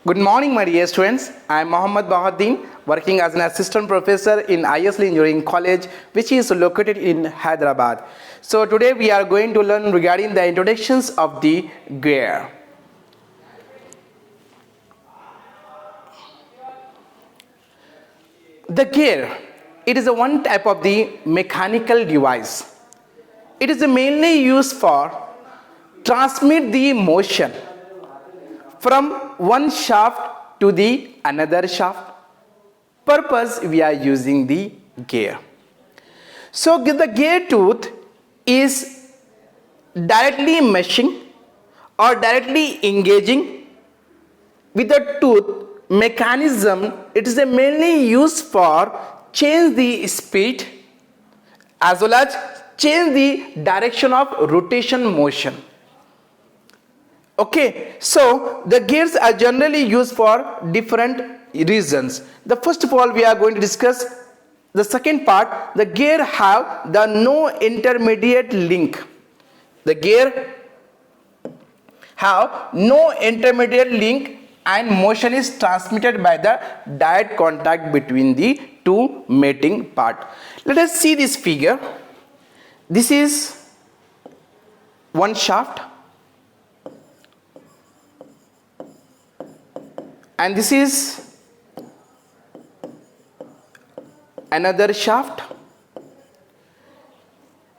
Good morning, my dear students. I am Mohammad Bahaddin, working as an assistant professor in ISL Engineering College, which is located in Hyderabad. So today we are going to learn regarding the introductions of the gear. The gear, it is a one type of the mechanical device. It is mainly used for transmit the motion from one shaft to the another shaft. Purpose we are using the gear. So the gear tooth is directly meshing or directly engaging with the tooth mechanism. It is mainly used for change the speed as well as change the direction of rotation motion. Okay, so the gears are generally used for different reasons. The first of all, we are going to discuss the second part. The gear have the no intermediate link. The gear have no intermediate link and motion is transmitted by the direct contact between the two mating part. Let us see this figure. This is one shaft and this is another shaft.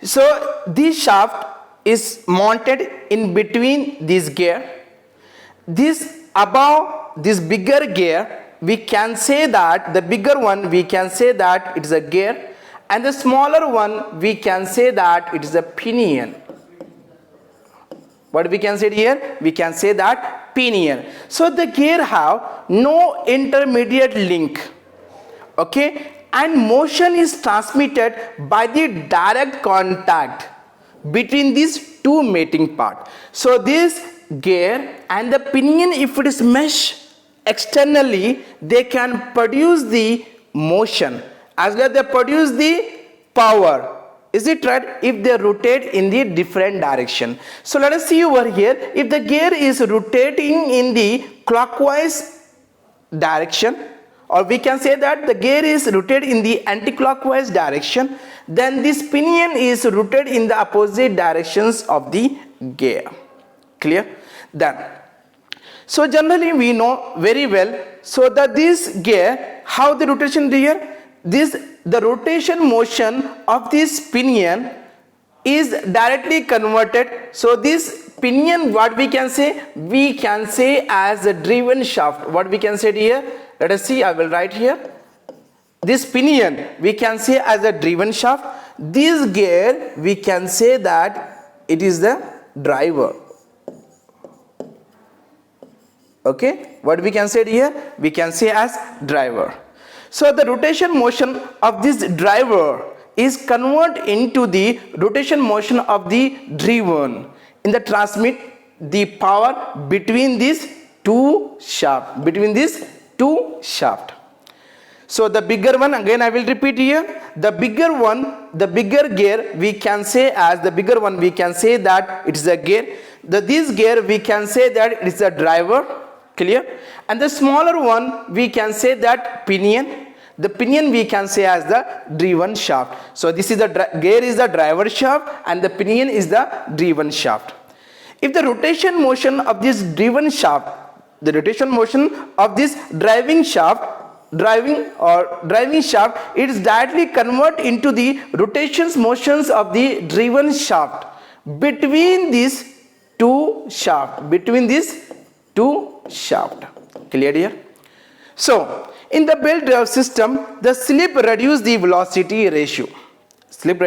So this shaft is mounted in between this gear. This above this bigger gear, we can say that the bigger one, we can say that it is a gear, and the smaller one, we can say that it is a pinion. What we can say here? We can say that pinion. So the gear have no intermediate link. Okay, and motion is transmitted by the direct contact between these two mating part. So this gear and the pinion, if it is mesh externally, they can produce the motion as well as they produce the power. Is it right? If they rotate in the different direction. So let us see over here. If the gear is rotating in the clockwise direction, or we can say that the gear is rotated in the anti-clockwise direction, then this pinion is rotated in the opposite directions of the gear. Clear? Then, so generally we know very well, so that this gear, how the rotation here, the rotation motion of this pinion is directly converted. So this pinion, what we can say? We can say as a driven shaft. What we can say here? Let us see, I will write here. This pinion, we can say as a driven shaft. This gear, we can say that it is the driver. Okay, what we can say here? We can say as driver. So the rotation motion of this driver is converted into the rotation motion of the driven in the transmit the power between these two shaft, So the bigger one, again I will repeat here, the bigger one, the bigger gear, we can say as the bigger one, we can say that it is a gear. This gear, we can say that it is a driver. Clear? And the smaller one, we can say that pinion. The pinion we can say as the driven shaft. So this is the gear is the driver shaft and the pinion is the driven shaft. If the rotation motion of this driven shaft, the rotation motion of this driving shaft, it is directly converted into the rotations motions of the driven shaft between these two shaft, Clear here? So in the belt drive system, the slip reduce the velocity ratio. In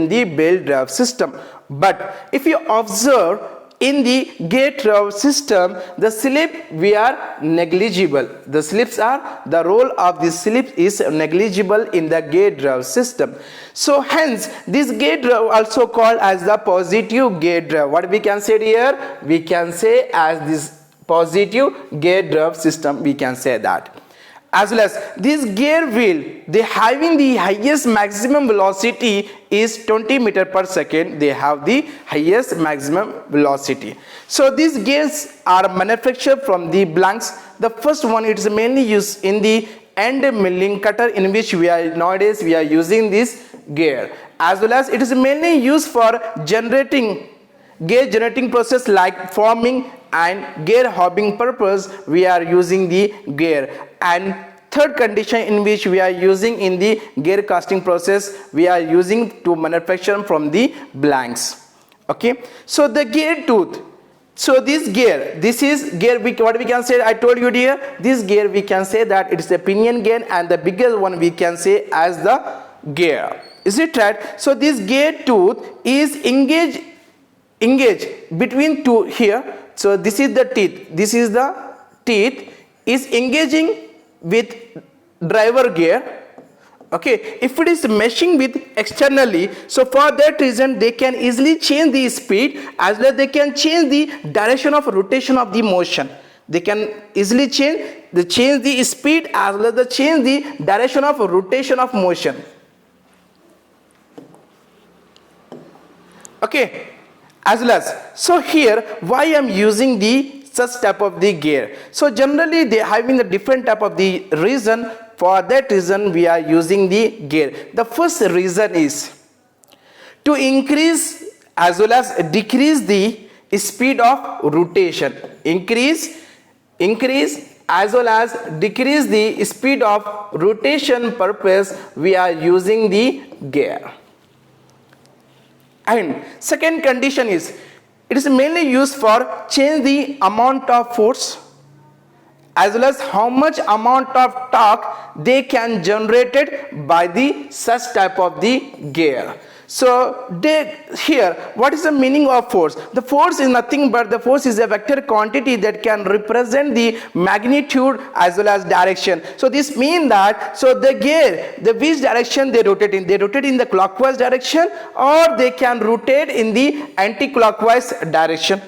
the belt drive system. But if you observe in the gate drive system, the slip we are negligible. The role of the slip is negligible in the gate drive system. So hence this gate drive also called as the positive gate drive. What we can say here? We can say as this positive gate drive system, we can say that. as well as this gear wheel, they having the highest maximum velocity is 20 meter per second. They have the highest maximum velocity. So these gears are manufactured from the blanks. The first one, it is mainly used in the end milling cutter, in which nowadays we are using this gear, as well as it is mainly used for generating gear generating process like forming and gear hobbing purpose. We are using the gear. And third condition in which we are using in the gear casting process, we are using to manufacture from the blanks. Okay, so the gear tooth, so this gear, this is gear, what we can say, I told you here, this gear we can say that it is a pinion gear, and the biggest one we can say as the gear. Is it right? So this gear tooth is engaged between two here. So this is the teeth, this is the teeth is engaging with driver gear. Okay, if it is meshing with externally, so for that reason they can easily change the speed, as well as they can change the direction of rotation of the motion. They can easily change the speed, as well as change the direction of rotation of motion. Okay, as well as, so here why I am using the such type of the gear. So generally they having a different type of the reason. For that reason we are using the gear. The first reason is to increase as well as decrease the speed of rotation. Increase as well as decrease the speed of rotation purpose, we are using the gear. And second condition is, it is mainly used for change the amount of force, as well as how much amount of torque they can generated by the such type of the gear. So here, what is the meaning of force? The force is nothing but, the force is a vector quantity that can represent the magnitude as well as direction. So this means that, so the gear, the which direction they rotate in the clockwise direction, or they can rotate in the anti-clockwise direction.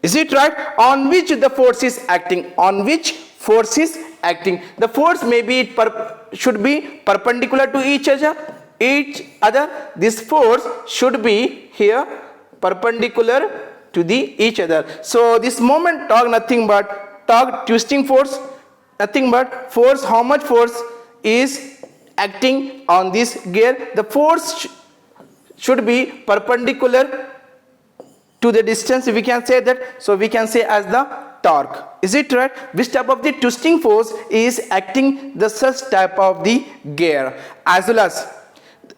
Is it right? On which the force is acting, on which force is acting. The force may be should be perpendicular to each other. This force should be here perpendicular to the each other. So this moment torque, nothing but torque twisting force, nothing but force, how much force is acting on this gear. The force should be perpendicular to the distance, we can say that. So we can say as the torque. Is it right? Which type of the twisting force is acting the such type of the gear. As well as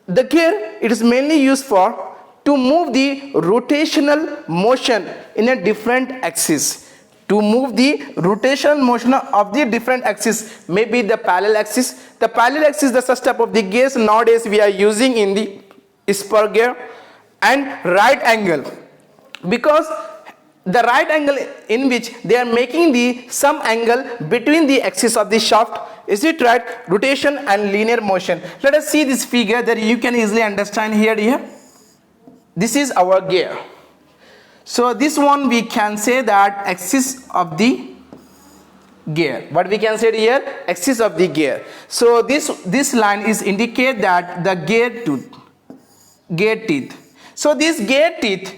the gear, it is mainly used for to move the rotational motion in a different axis. To move the rotational motion of the different axis, maybe the parallel axis. The parallel axis, the such type of the gears nowadays we are using in the spur gear. And right angle, because the right angle in which they are making the some angle between the axis of the shaft. Is it right? Rotation and linear motion. Let us see this figure that you can easily understand here. This is our gear. So this one we can say that axis of the gear. What we can say here? Axis of the gear. So this line is indicate that the gear teeth. So this gear teeth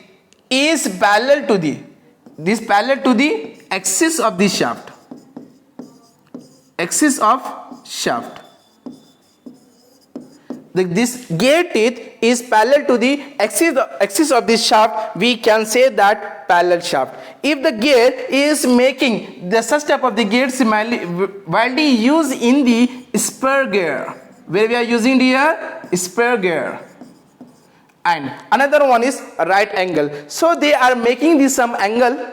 is parallel to the axis of the shaft. Axis of shaft. This gear teeth is parallel to the axis of the shaft. We can say that parallel shaft. If the gear is making the such type of the gears widely used in the spur gear, where we are using the spur gear. And another one is right angle. So they are making the some angle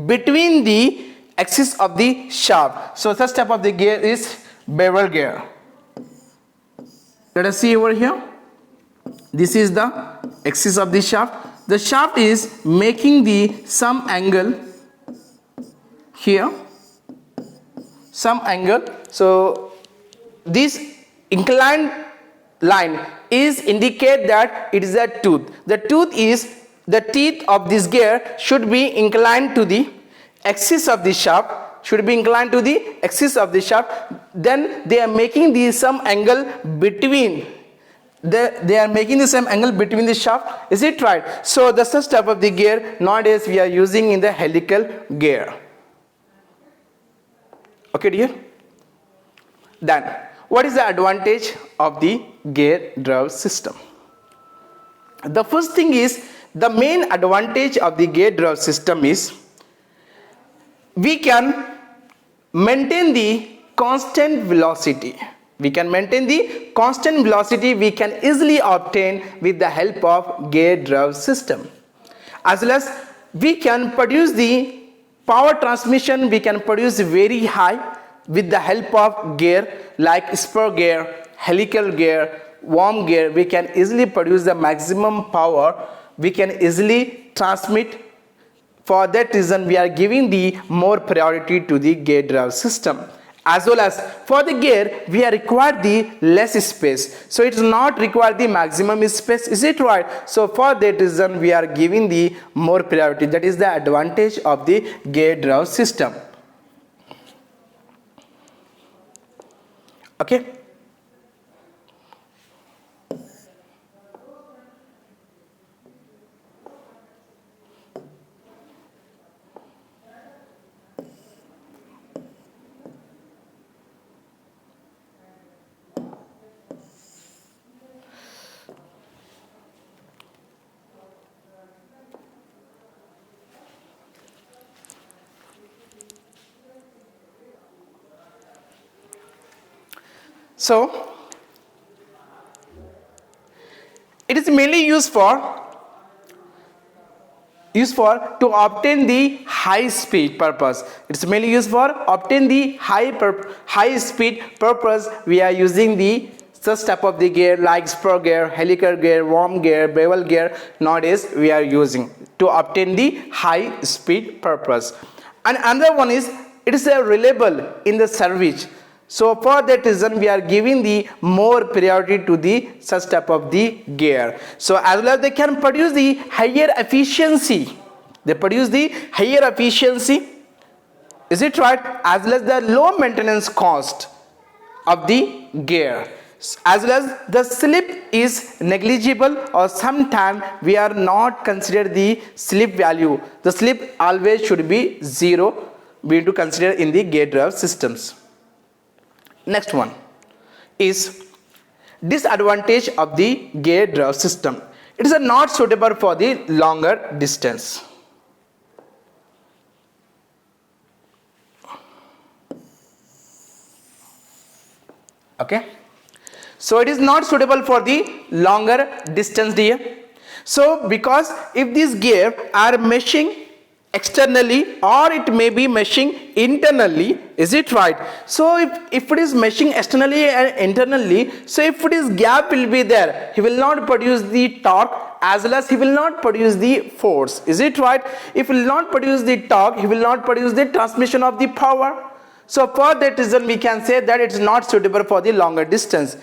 between the axis of the shaft. So such type of the gear is bevel gear. Let us see over here. This is the axis of the shaft. The shaft is making the some angle here, some angle. So this inclined line is indicate that it is a tooth. The tooth is, the teeth of this gear should be inclined to the axis of the shaft. should be inclined to the axis of the shaft. Then they are making the some angle between they are making the same angle between the shaft. Is it right? So the such type of the gear nowadays we are using in the helical gear. Okay dear. Then what is the advantage of the gear drive system? The first thing is, the main advantage of the gear drive system is we can maintain the constant velocity. We can maintain the constant velocity we can easily obtain with the help of gear drive system. As well as we can produce the power transmission, we can produce very high with the help of gear like spur gear, helical gear, worm gear. We can easily produce the maximum power, we can easily transmit. For that reason we are giving the more priority to the gear drive system. As well as for the gear we are required the less space, so it does not require the maximum space. Is it right? So for that reason we are giving the more priority. That is the advantage of the gear drive system. Okay. So it is mainly used for to obtain the high speed purpose. It's mainly used for obtain the high speed purpose. We are using the such type of the gear like spur gear, helical gear, worm gear, bevel gear. Nowadays we are using to obtain the high speed purpose. And another one is, it is a reliable in the service. So for that reason we are giving the more priority to the such type of the gear. So as well as they can produce the higher efficiency. They produce the higher efficiency. Is it right? As well as the low maintenance cost of the gear. As well as the slip is negligible, or sometime we are not consider the slip value. The slip always should be 0. We need to consider in the gear drive systems. Next one is disadvantage of the gear drive system. It is not suitable for the longer distance. Okay, so it is not suitable for the longer distance dear. So because if these gear are meshing externally or it may be meshing internally, is it right? So if it is meshing externally and internally, so if it is gap will be there, he will not produce the torque, as well as he will not produce the force. Is it right? If he will not produce the torque, he will not produce the transmission of the power. So for that reason we can say that it is not suitable for the longer distance.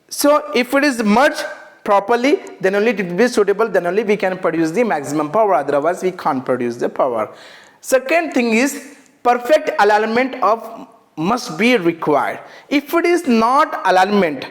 So if it is merged properly, then only it will be suitable, then only we can produce the maximum power, otherwise we can't produce the power. Second thing is, perfect alignment of must be required. If it is not alignment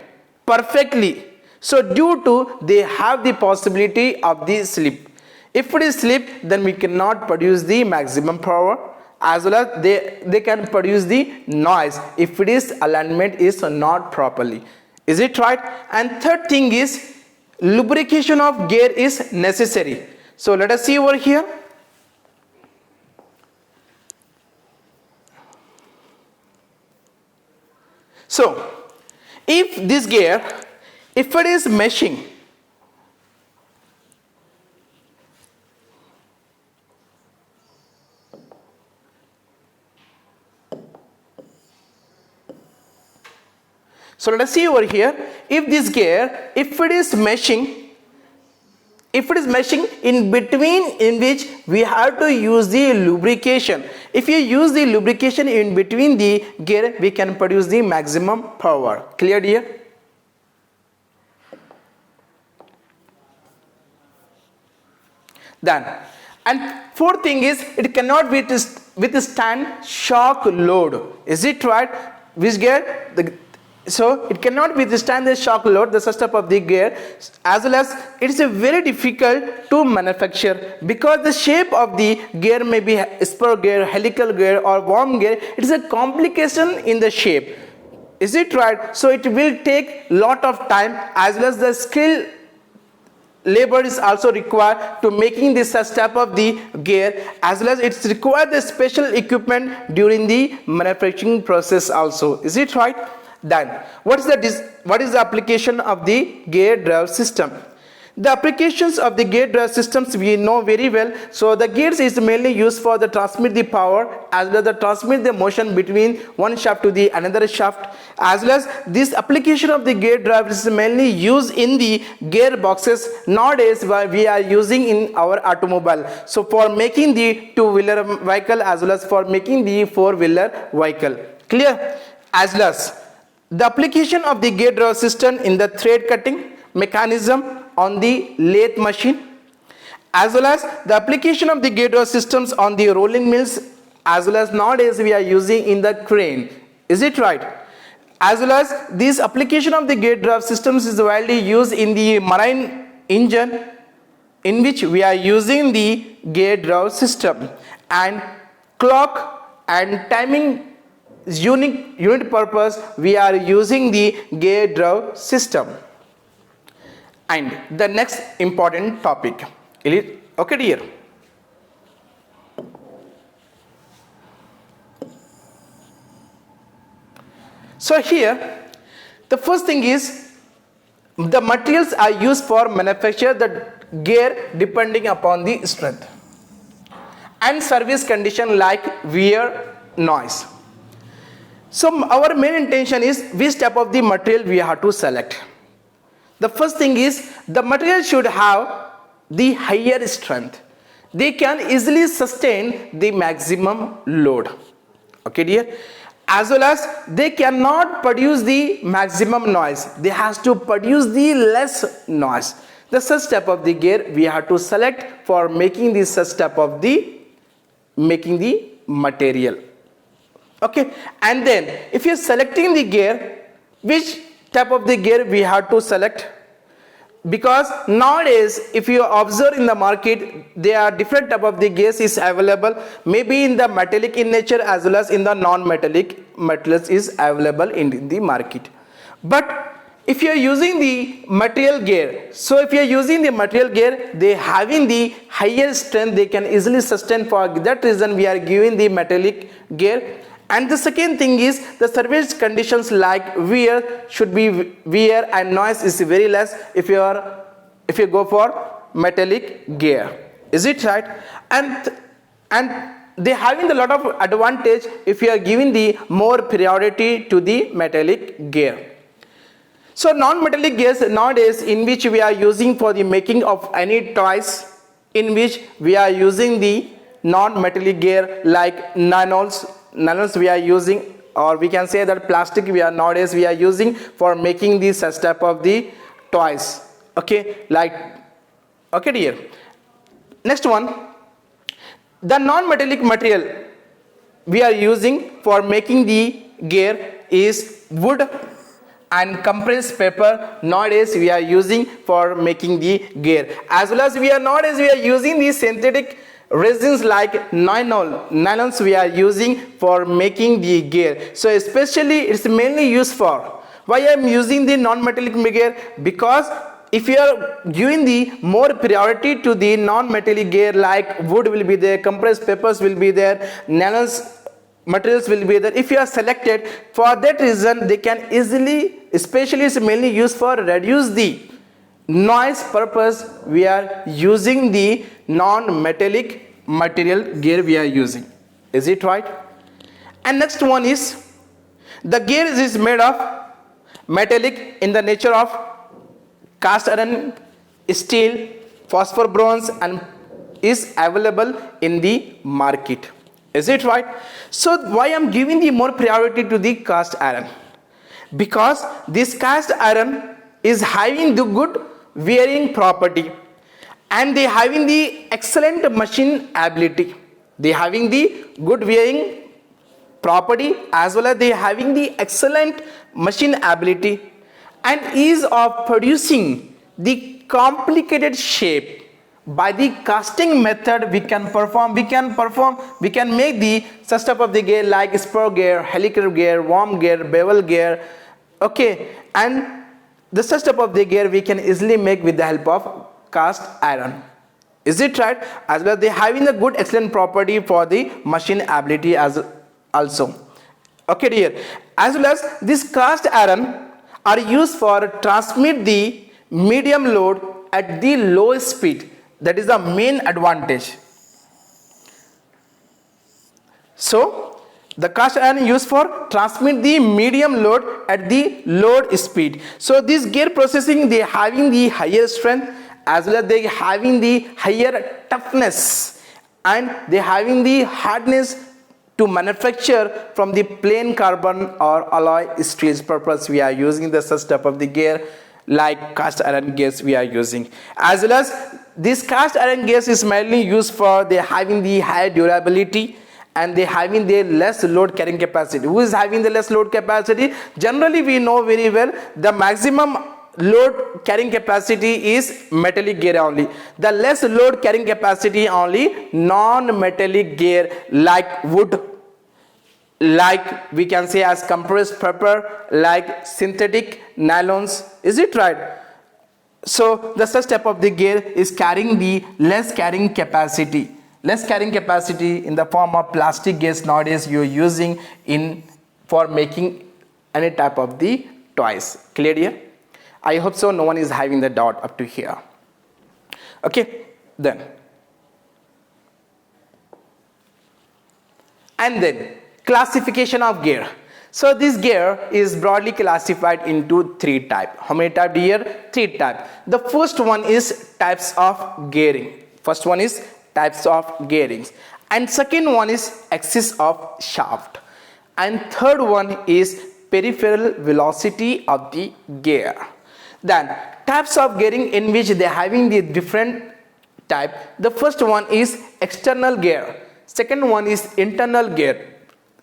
perfectly, so due to they have the possibility of the slip. If it is slip, then we cannot produce the maximum power, as well as they can produce the noise if it is alignment is not properly. Is it right? And third thing is, lubrication of gear is necessary. So let us see over here. So if this gear, if it is meshing, so let us see over here, if this gear, if it is meshing in between, in which we have to use the lubrication. If you use the lubrication in between the gear, we can produce the maximum power. Clear here? Then, and fourth thing is, it cannot be withstand shock load. Is it right? Which gear? So it cannot withstand the shock load, the setup of the gear, as well as it is a very difficult to manufacture because the shape of the gear may be spur gear, helical gear or worm gear. It is a complication in the shape. Is it right? So it will take lot of time, as well as the skill labor is also required to making this type of the gear, as well as it's required the special equipment during the manufacturing process also. Is it right? Then what is the application of the gear drive system? The applications of the gear drive systems we know very well. So the gears is mainly used for the transmit the power, as well as the transmit the motion between one shaft to the another shaft, as well as this application of the gear drive is mainly used in the gearboxes nowadays we are using in our automobile. So for making the two-wheeler vehicle, as well as for making the four-wheeler vehicle. Clear? As well as the application of the gear drive system in the thread cutting mechanism on the lathe machine, as well as the application of the gear drive systems on the rolling mills, as well as nowadays we are using in the crane. Is it right? As well as this application of the gear drive systems is widely used in the marine engine, in which we are using the gear drive system, and clock and timing unit purpose we are using the gear drive system. And the next important topic, okay dear. So here the first thing is the materials are used for manufacture the gear depending upon the strength and service condition like wear, noise. So our main intention is which type of the material we have to select. The first thing is the material should have the higher strength. They can easily sustain the maximum load. Okay dear. As well as they cannot produce the maximum noise. They has to produce the less noise. The such type of the gear we have to select for making this such type of the material. Okay, and then if you are selecting the gear, which type of the gear we have to select? Because nowadays if you observe in the market, there are different type of the gears is available, maybe in the metallic in nature as well as in the non-metallic materials is available in the market. But if you are using the material gear, so if you are using the material gear, they having the higher strength, they can easily sustain. For that reason we are giving the metallic gear. And the second thing is the service conditions like wear should be wear and noise is very less if you go for metallic gear. Is it right? And they having a lot of advantage if you are giving the more priority to the metallic gear. So non-metallic gears nowadays in which we are using for the making of any toys, in which we are using the non-metallic gear like nylons we are using, or we can say that plastic we are nowadays we are using for making these such type of the toys. Okay, like okay dear. Next one, the non-metallic material we are using for making the gear is wood and compressed paper. Nowadays we are using for making the gear, as well as nowadays we are using the synthetic resins like nylons we are using for making the gear. So especially it's mainly used for, why I am using the non-metallic gear? Because if you are giving the more priority to the non-metallic gear, like wood will be there, compressed papers will be there, nylons materials will be there, if you are selected, for that reason they can easily, especially it's mainly used for reduce the noise purpose, we are using the non-metallic material gear we are using. Is it right? And next one is the gear is made of metallic in the nature of cast iron, steel, phosphor, bronze, and is available in the market. Is it right? So why I am giving the more priority to the cast iron? Because this cast iron is having the good wearing property and they having the excellent machine ability. They having the good wearing property as well as they having the excellent machine ability and ease of producing the complicated shape. By the casting method we can make the such type of the gear like spur gear, helical gear, worm gear, bevel gear, okay, and the such type of the gear we can easily make with the help of cast iron. Is it right? As well as they having a good excellent property for the machine ability as also. Okay dear, as well as this cast iron are used for transmit the medium load at the low speed. That is the main advantage. So the cast iron used for transmit the medium load at the load speed. So this gear processing they having the higher strength as well as they having the higher toughness and they having the hardness to manufacture from the plain carbon or alloy steels purpose we are using the such type of the gear like cast iron gears we are using. As well as this cast iron gears is mainly used for they having the high durability and they having the less load carrying capacity. Who is having the less load capacity? Generally we know very well the maximum load carrying capacity is metallic gear only. The less load carrying capacity only non-metallic gear like wood, like we can say as compressed paper, like synthetic nylons. Is it right? So the such type of the gear is carrying the less carrying capacity in the form of plastic gears nowadays you are using in for making any type of the toys. Clear here? I hope so no one is having the doubt up to here. Okay, then and then classification of gear. So this gear is broadly classified into three types. How many types here? Three types. The first one is types of gearing. And second one is axis of shaft. And third one is peripheral velocity of the gear. Then types of gearing in which they having the different type. The first one is external gear. Second one is internal gear.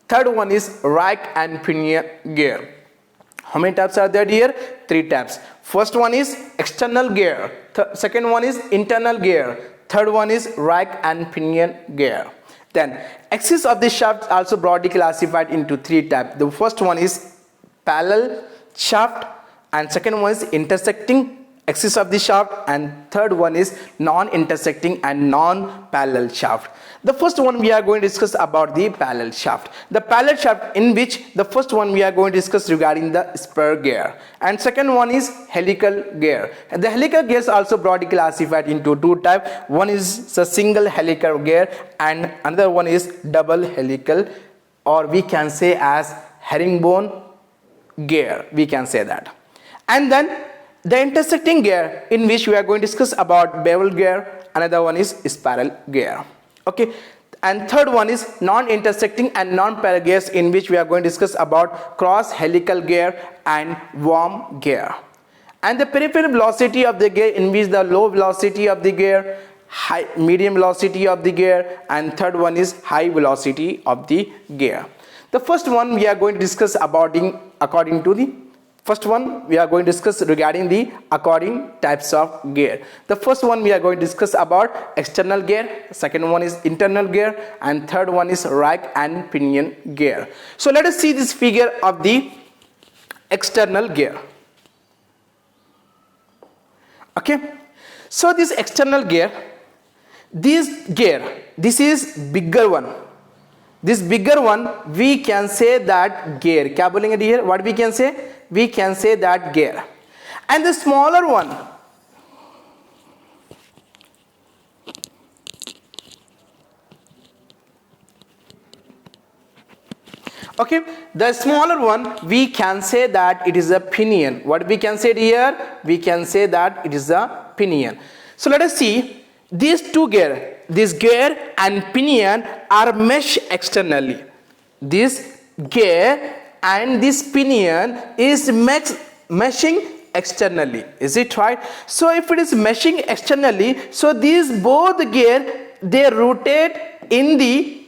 Third one is rack and pinion gear. How many types are there here? Three types. First one is external gear. Second one is internal gear. Third one is rack and pinion gear. Then axis of the shaft also broadly classified into three types. The first one is parallel shaft and second one is intersecting axis of the shaft and third one is non-intersecting and non-parallel shaft. The first one we are going to discuss about the parallel shaft. The parallel shaft in which the first one we are going to discuss regarding the spur gear and second one is helical gear. And the helical gears also broadly classified into two types. One is a single helical gear and another one is double helical, or we can say as herringbone gear, we can say that. And then the intersecting gear in which we are going to discuss about bevel gear, another one is spiral gear. Okay, and third one is non-intersecting and non-parallel gears in which we are going to discuss about cross helical gear and worm gear. And the peripheral velocity of the gear in which the low velocity of the gear, high medium velocity of the gear, and third one is high velocity of the gear. The first one we are going to discuss about according to the first one we are going to discuss regarding the according types of gear. The first one we are going to discuss about external gear, second one is internal gear, and third one is rack and pinion gear. So let us see this figure of the external gear. Okay, so this external gear, this is bigger one. This bigger one we can say that gear. क्या बोलेंगे dear? What we can say? We can say that gear. And the smaller one, okay, the smaller one we can say that it is a pinion. What we can say here? We can say that it is a pinion. So let us see these two gear. This gear and pinion are meshed externally. This gear and this pinion is meshing externally. Is it right? So if it is meshing externally, so these both gear they rotate in the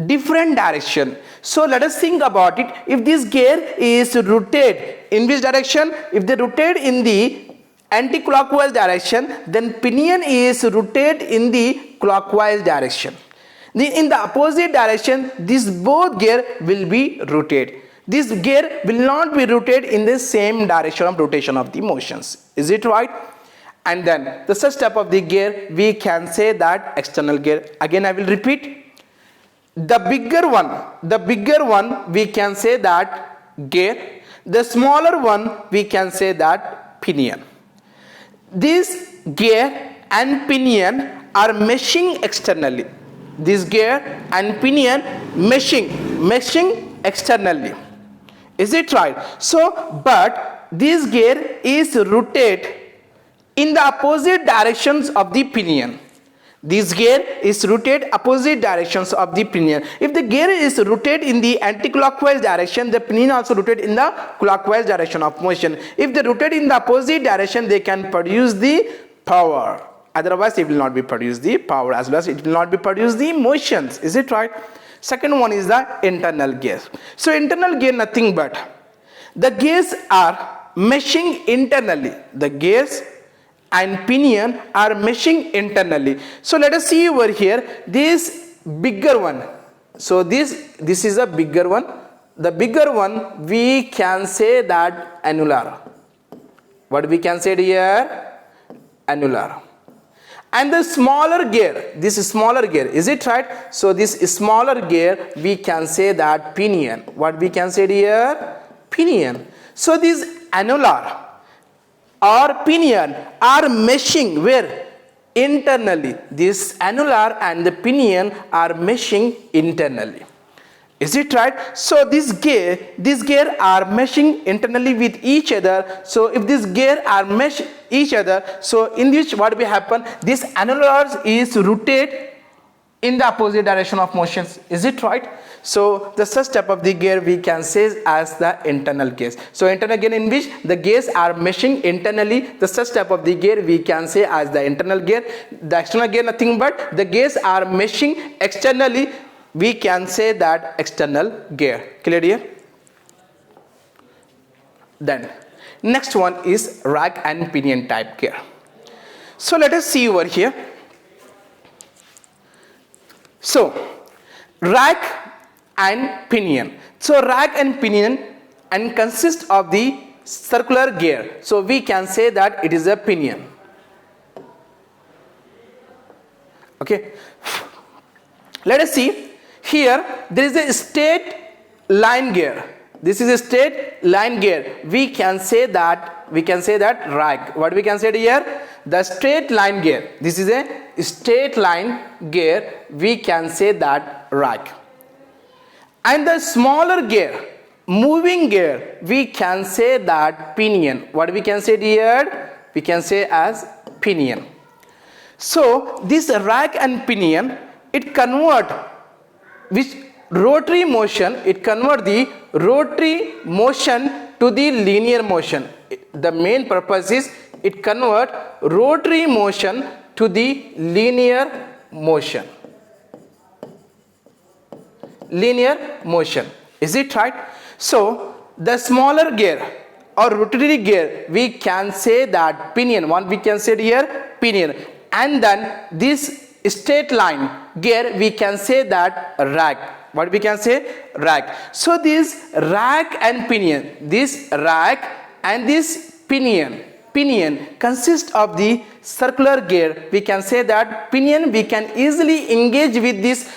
different direction. So let us think about it. If this gear is rotate in which direction? If they rotate in the anti-clockwise direction, then pinion is rotate in the clockwise direction. In the opposite direction, this both gear will be rotate. This gear will not be rotate in the same direction of rotation of the motions. Is it right? And then the first step of the gear, we can say that external gear. Again I will repeat. The bigger one we can say that gear. The smaller one we can say that pinion. This gear and pinion are meshing externally. This gear and pinion meshing externally. Is it right? So, but this gear is rotate in the opposite directions of the pinion. This gear is rotate opposite directions of the pinion. If the gear is rotate in the anti-clockwise direction, the pinion also rotate in the clockwise direction of motion. If they rotate in the opposite direction, they can produce the power. Otherwise, it will not be produce the power, as well as it will not be produce the motions. Is it right? Second one is the internal gear. So internal gear nothing but the gears are meshing internally. The gears and pinion are meshing internally. So let us see over here this bigger one. So this is a bigger one. The bigger one we can say that annular. What we can say here? Annular. And the smaller gear, this is smaller gear, is it right? So this smaller gear we can say that pinion. What we can say here? Pinion. So this annular or pinion are meshing where? Internally. This annular and the pinion are meshing internally. Is it right? So this gear are meshing internally with each other. So if this gear are mesh each other, so in which what will happen? This annular is rotate in the opposite direction of motions. Is it right? So the first step of the gear we can say as the internal gears. So internal gear in which the gears are meshing internally. The first step of the gear we can say as the internal gear. The external gear nothing but the gears are meshing externally. We can say that external gear. Clear here? Then next one is rack and pinion type gear. So let us see over here. So rack and pinion. So rack and pinion and consist of the circular gear. So we can say that it is a pinion. Okay. Let us see. Here there is a straight line gear. This is a straight line gear. We can say that rack. What we can say here? The straight line gear. This is a straight line gear. We can say that rack. And the smaller gear, moving gear, we can say that pinion. What we can say here? We can say as pinion. So this rack and pinion, it convert which rotary motion, it convert the rotary motion to the linear motion. The main purpose is it convert rotary motion to the linear motion. Linear motion. Is it right? So the smaller gear or rotary gear, we can say that pinion. One we can say here pinion. And then this straight line gear we can say that rack. What we can say? Rack. So this rack and pinion, this rack and this pinion consist of the circular gear. We can say that pinion we can easily engage with this.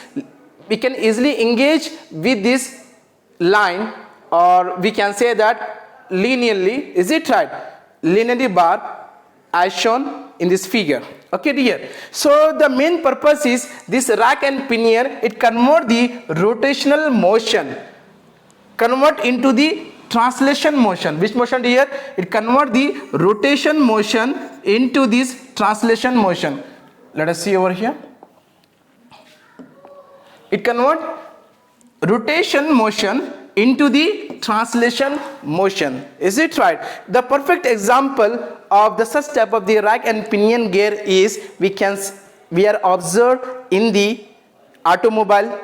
We can easily engage with this line, or we can say that linearly. Is it right? Linearly bar as shown in this figure. Okay dear. So the main purpose is this rack and pinion, it convert the rotational motion, convert into the translation motion. Which motion dear? It convert the rotation motion into this translation motion. Let us see over here. It convert rotation motion into the translation motion. Is it right? The perfect example of the such type of the rack and pinion gear is we can we are observed in the automobile,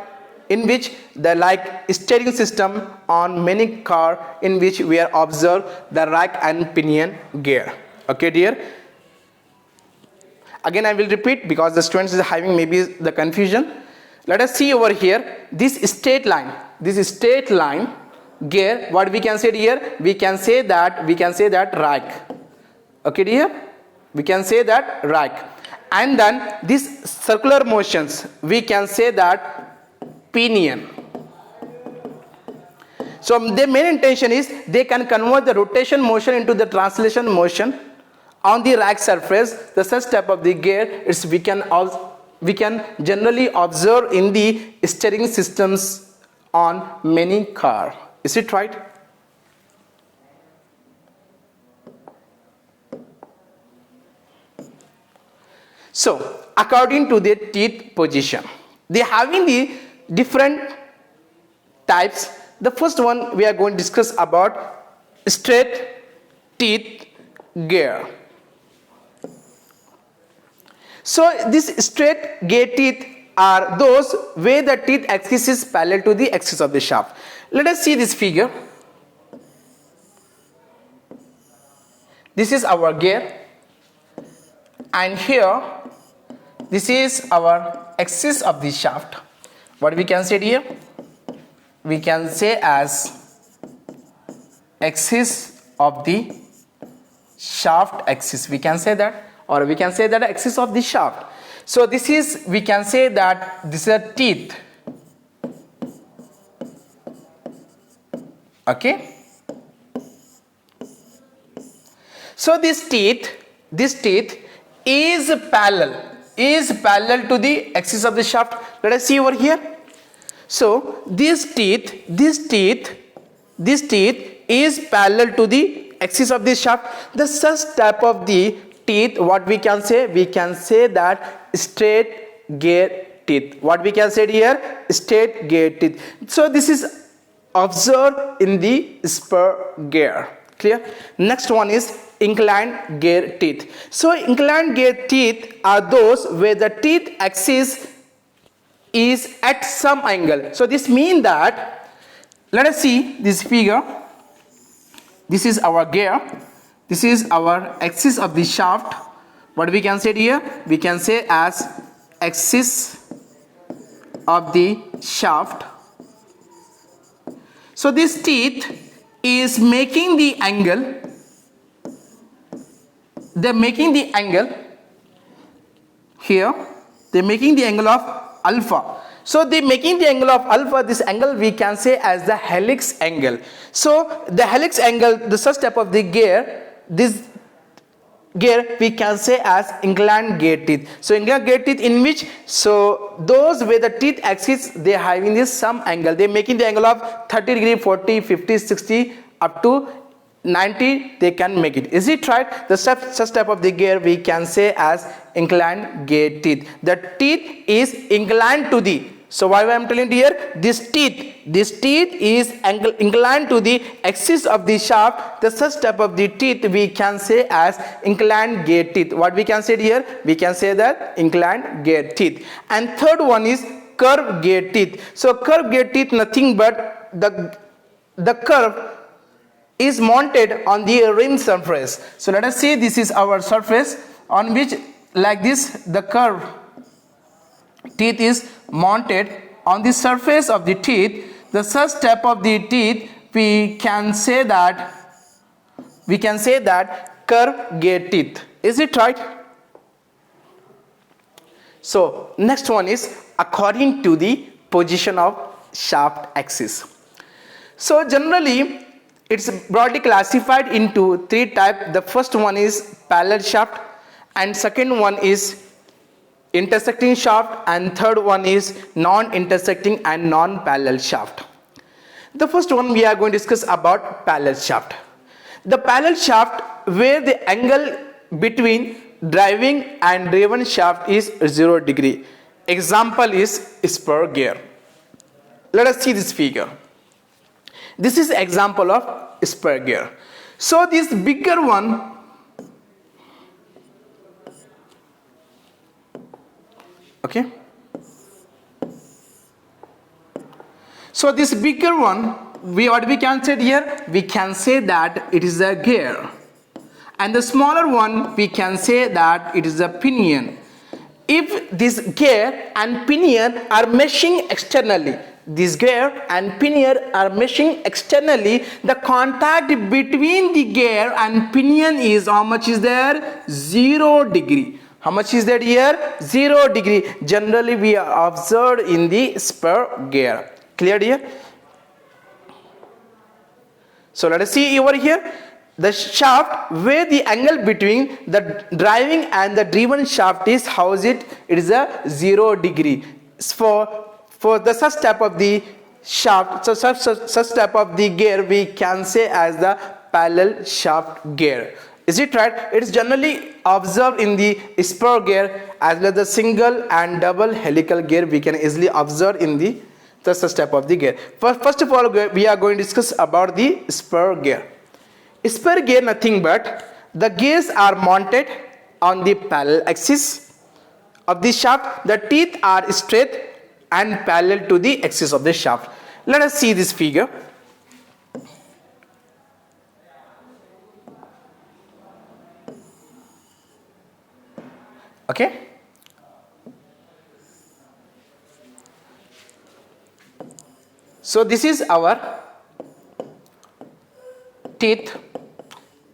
in which the like steering system on many car, in which we are observed the rack and pinion gear. Okay dear, again I will repeat because the students is having maybe the confusion. Let us see over here this straight line gear, what we can say here, we can say that rack. Okay dear, we can say that rack. And then this circular motions, we can say that pinion. So their main intention is they can convert the rotation motion into the translation motion on the rack surface. The such type of the gear is we can generally observe in the steering systems on many car. Is it right? So according to the teeth position, they having the different types. The first one we are going to discuss about straight teeth gear. So this straight gear teeth are those where the teeth axis is parallel to the axis of the shaft. Let us see this figure. This is our gear, and here this is our axis of the shaft. What we can say here? We can say as axis of the shaft axis. We can say that, or we can say that axis of the shaft. So this is, we can say that this is a teeth. Okay. So this teeth is parallel to the axis of the shaft. Let us see over here. So this teeth is parallel to the axis of the shaft. The such type of the teeth, what we can say? We can say that straight gear teeth. What we can say here? Straight gear teeth. So this is observed in the spur gear. Clear? Next one is inclined gear teeth. So inclined gear teeth are those where the teeth axis is at some angle. So this means that, let us see this figure. This is our gear. This is our axis of the shaft. What we can say here? We can say as axis of the shaft. So this teeth is making the angle. They're making the angle here. They're making the angle of alpha. So they making the angle of alpha. This angle we can say as the helix angle. So the helix angle, the such type of the gear, this gear we can say as inclined gear teeth. So inclined gear teeth in which, so those where the teeth axis they having this some angle, they making the angle of 30 degree, 40, 50, 60 up to 90 they can make it. Is it right? The such type of the gear we can say as inclined gear teeth. The teeth is inclined to the, so why I am telling you here, this teeth is inclined to the axis of the shaft. The such type of the teeth we can say as inclined gear teeth. What we can say here? We can say that inclined gear teeth. And third one is curved gear teeth. So curved gear teeth nothing but the curve is mounted on the rim surface. So let us see, this is our surface on which like this the curve teeth is mounted on the surface of the teeth. The such type of the teeth we can say that curved gear teeth. Is it right? So next one is according to the position of shaft axis. So generally it's broadly classified into three types. The first one is parallel shaft, and second one is intersecting shaft, and third one is non-intersecting and non-parallel shaft. The first one we are going to discuss about parallel shaft. The parallel shaft where the angle between driving and driven shaft is 0 degree. Example is spur gear. Let us see this figure. This is example of spur gear. So this bigger one, Okay. So this bigger one, what we can say here? We can say that it is a gear. And the smaller one, we can say that it is a pinion. If this gear and pinion are meshing externally, this gear and pinion are meshing externally, the contact between the gear and pinion is, how much is there? 0 degree. How much is that here? 0 degree. Generally we are observed in the spur gear. Clear here? So let us see over here. The shaft where the angle between the driving and the driven shaft is, how is it? It is a 0 degree. For the such type of the shaft, so such type of the gear we can say as the parallel shaft gear. Is it right? It is generally observed in the spur gear as well as the single and double helical gear we can easily observe in the such type of the gear. First of all, we are going to discuss about the spur gear. Spur gear nothing but the gears are mounted on the parallel axis of the shaft. The teeth are straight and parallel to the axis of the shaft. Let us see this figure. Okay. So this is our teeth,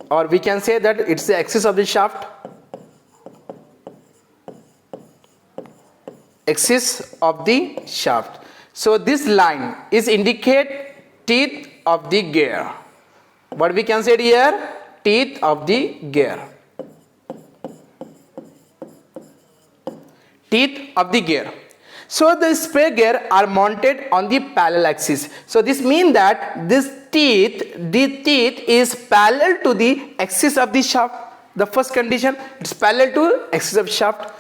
or we can say that it's the axis of the shaft. Axis of the shaft. So this line is indicate teeth of the gear. What we can say here? Teeth of the gear. Teeth of the gear. So the spur gear are mounted on the parallel axis. So this means that the teeth is parallel to the axis of the shaft. The first condition, it's parallel to axis of shaft,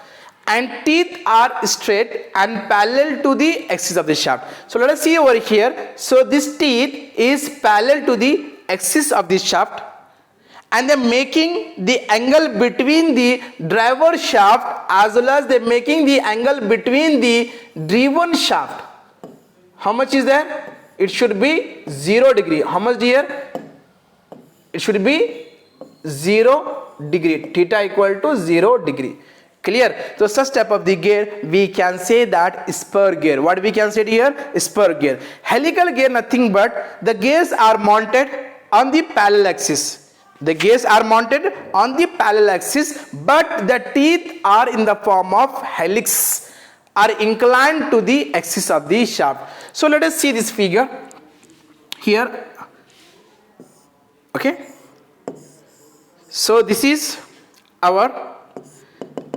and teeth are straight and parallel to the axis of the shaft. So let us see over here. So this teeth is parallel to the axis of the shaft, and they are making the angle between the driver shaft as well as they are making the angle between the driven shaft. How much is there? It should be 0 degree. How much dear? It should be 0 degree. Theta equal to 0 degree. Clear? So such type of the gear we can say that spur gear. What we can say here? Spur gear. Helical gear nothing but the gears are mounted on the parallel axis. The gears are mounted on the parallel axis, but the teeth are in the form of helix, are inclined to the axis of the shaft. So let us see this figure here. Okay. So this is our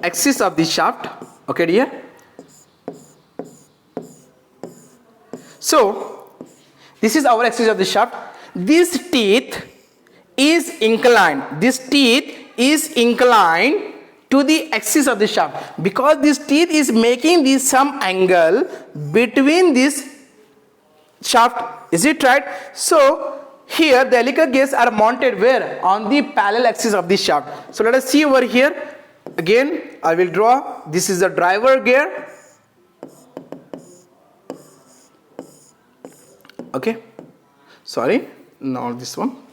axis of the shaft. Okay dear. So this is our axis of the shaft. This teeth is inclined. This teeth is inclined to the axis of the shaft because this teeth is making this some angle between this shaft. Is it right? So here the helical gears are mounted where? On the parallel axis of the shaft. So let us see over here. Again I will draw. This is the driver gear. Okay. Sorry, not this one.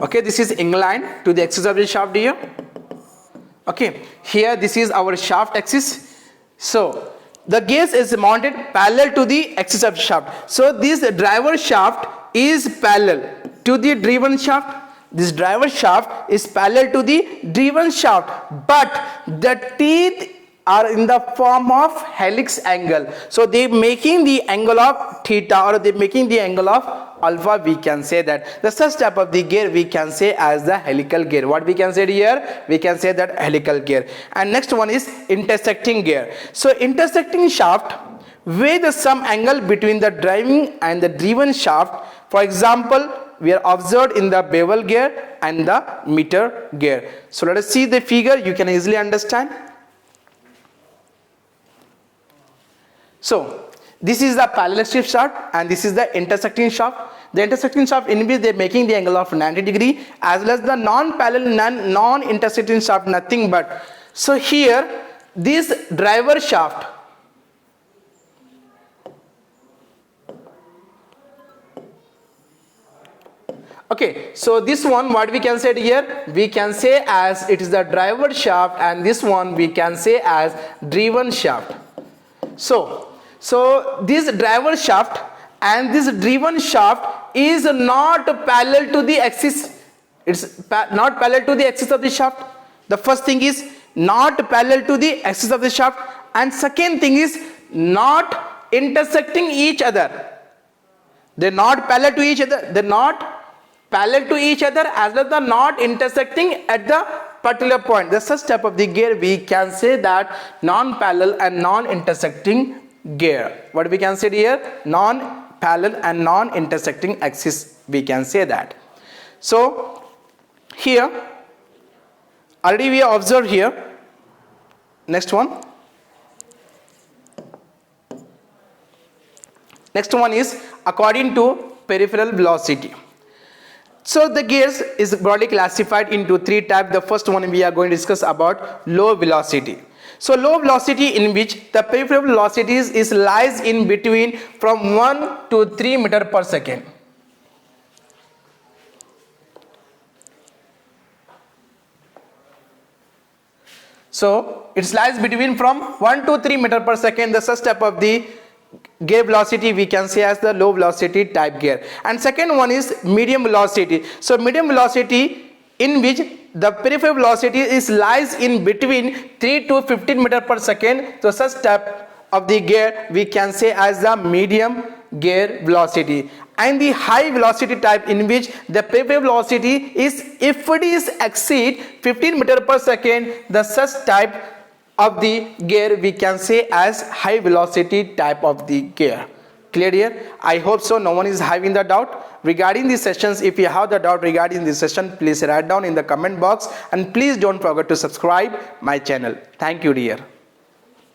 Okay, this is inclined to the axis of the shaft here. Okay, here this is our shaft axis. So the gears is mounted parallel to the axis of shaft. So this driver shaft is parallel to the driven shaft. This driver shaft is parallel to the driven shaft, but the teeth are in the form of helix angle. So they making the angle of theta, or they making the angle of alpha. We can say that the such type of the gear we can say as the helical gear. What we can say here? We can say that helical gear. And next one is intersecting gear. So intersecting shaft where the some angle between the driving and the driven shaft. For example, we are observed in the bevel gear and the meter gear. So let us see the figure. You can easily understand. So This is the parallel shift shaft and this is the intersecting shaft. The intersecting shaft in which they are making the angle of 90 degree, as well as the non-parallel non-intersecting shaft, nothing but. So here this driver shaft, okay, so this one, what we can say here, we can say as it is the driver shaft, and this one we can say as driven shaft. So this driver shaft and this driven shaft is not parallel to the axis. It's not parallel to the axis of the shaft. The first thing is not parallel to the axis of the shaft, and second thing is not intersecting each other. They're not parallel to each other. They're not parallel to each other, as well as the not intersecting at the particular point. The such type of the gear we can say that non-parallel and non-intersecting gear. What we can say here? Non-parallel and non-intersecting axis, we can say that. So here already we observed here. Next one. Next one is according to peripheral velocity. So the gears is broadly classified into three types. The first one we are going to discuss about low velocity. So low velocity in which the peripheral velocity is lies in between from 1 to 3 meter per second. So it lies between from 1 to 3 meter per second. The such type of the gear velocity we can say as the low velocity type gear. And second one is medium velocity. So medium velocity in which the peripheral velocity is lies in between 3 to 15 meter per second. So such type of the gear we can say as the medium gear velocity. And the high velocity type in which the peripheral velocity is, if it is exceed 15 meter per second, the such type of the gear we can say as high velocity type of the gear. Clear here? I hope so. No one is having the doubt regarding these sessions. If you have the doubt regarding this session, please write down in the comment box, and please don't forget to subscribe my channel. Thank you, dear.